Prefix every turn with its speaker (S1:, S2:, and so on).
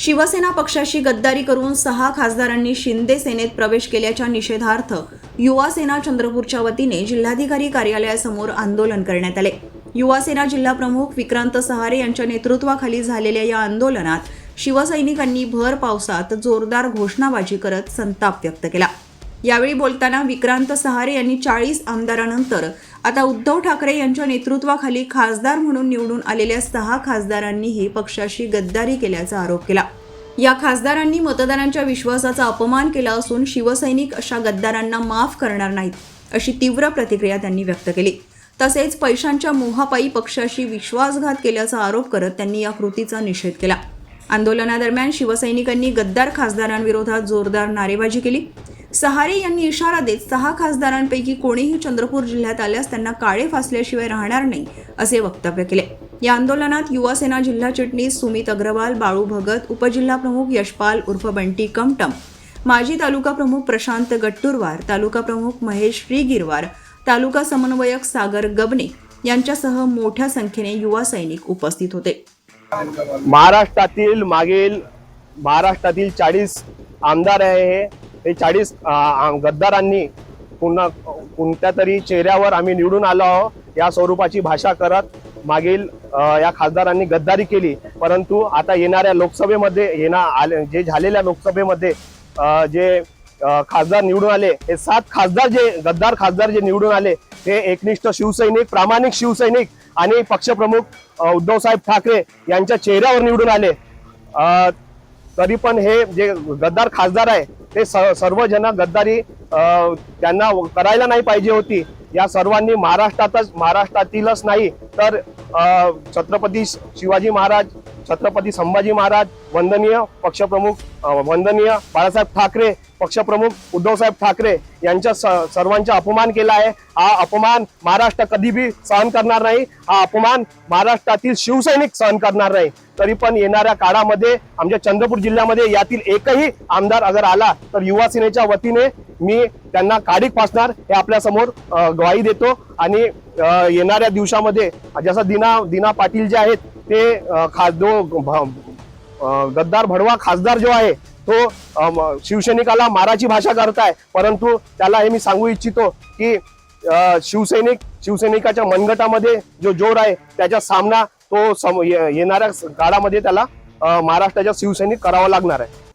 S1: शिवसेना पक्षाशी गद्दारी करून 6 खासदारांनी शिंदे सेनेत प्रवेश केल्याच्या निषेधार्थ युवा सेना चंद्रपूरच्या वतीने जिल्हाधिकारी कार्यालयासमोर आंदोलन करण्यात आले। युवा सेना जिल्हा प्रमुख विक्रांत सहारे यांच्या नेतृत्वाखाली झालेल्या या आंदोलनात शिवसैनिकांनी भर पावसात जोरदार घोषणाबाजी करत संताप व्यक्त केला। यावेळी बोलताना विक्रांत सहारे यांनी 40 आमदारांनंतर आता उद्धव ठाकरे यांच्या नेतृत्वाखाली खासदार म्हणून निवडून आलेल्या 6 खासदारांनीही पक्षाशी गद्दारी केल्याचा आरोप केला। या खासदारांनी मतदारांच्या विश्वासाचा अपमान केला असून शिवसैनिक अशा गद्दारांना माफ करणार नाहीत, अशी तीव्र प्रतिक्रिया त्यांनी व्यक्त केली। तसेच पैशांच्या मोहापायी पक्षाशी विश्वासघात केल्याचा आरोप करत त्यांनी या कृतीचा निषेध केला। आंदोलनादरम्यान शिवसैनिकांनी गद्दार खासदारांविरोधात जोरदार नारेबाजी केली। सहारे यांनी इशारा देत 6 खासदारांपैकी कोणीही चंद्रपूर जिल्ह्यात आल्यास त्यांना काळे फासल्याशिवाय राहणार नाही, असे वक्तव्य केले। या आंदोलनात युवा सेना जिल्हा चिटणीस सुमित अग्रवाल, बाळू भगत, उपजिल्हा प्रमुख यशपाल उर्फ बंटी कमटम, माजी तालुका प्रमुख प्रशांत गट्टुरवार, तालुका प्रमुख महेश श्रीगिरवार, तालुका समन्वयक सागर गबने यांच्यासह मोठ्या संख्येने युवा सैनिक उपस्थित होते।
S2: महाराष्ट्रातील 40 आमदार आहे। हे 40 गद्दारांनी पुन्हा कोणत्या तरी चेहऱ्यावर आम्ही निवडून आलो आहोत या स्वरूपाची भाषा करत मागील या खासदारांनी गद्दारी केली। परंतु आता येणाऱ्या लोकसभेमध्ये जे झालेल्या लोकसभेमध्ये जे खासदार निवडून आले, हे 7 खासदार जे गद्दार खासदार जे निवडून आले ते एकनिष्ठ शिवसैनिक, प्रामाणिक शिवसैनिक आणि पक्षप्रमुख उद्धवसाहेब ठाकरे यांच्या चेहऱ्यावर निवडून आले। तरी पण हे जे गद्दार खासदार आहे ते सर्वजण गद्दारी त्यांना करायला नाही पाहिजे होती। या सर्वांनी महाराष्ट्रातीलच नाही तर छत्रपती शिवाजी महाराज, छत्रपती संभाजी महाराज, वंदनीय पक्षप्रमुख वंदनीय बाळासाहेब ठाकरे, पक्षप्रमुख उद्धवसाहेब ठाकरे यांच्या सर्वांचा अपमान केला आहे। हा अपमान महाराष्ट्र कधी भी सहन करणार नाही, हा अपमान महाराष्ट्रातील शिवसैनिक सहन करणार नाही। तरी पण येणाऱ्या काळामध्ये आमच्या चंद्रपूर जिल्ह्यामध्ये यातील एकही आमदार अगर आला तर युवा सेनेच्या वतीने मी त्यांना काडीक फासणार हे आपल्या समोर ग्वाही देतो। आणि येणाऱ्या दिवसामध्ये जसं दिना पाटील जे आहेत ते गद्दार भडवा खासदार जो आहे तो शिवसैनिकाला माराची भाषा करताय, परंतु त्याला हे मी सांगू इच्छितो की शिवसैनिकाच्या मनगटामध्ये जो जोर आहे त्याचा सामना तो येणाऱ्या काळामध्ये त्याला महाराष्ट्राच्या शिवसैनिक करावा लागणार आहे।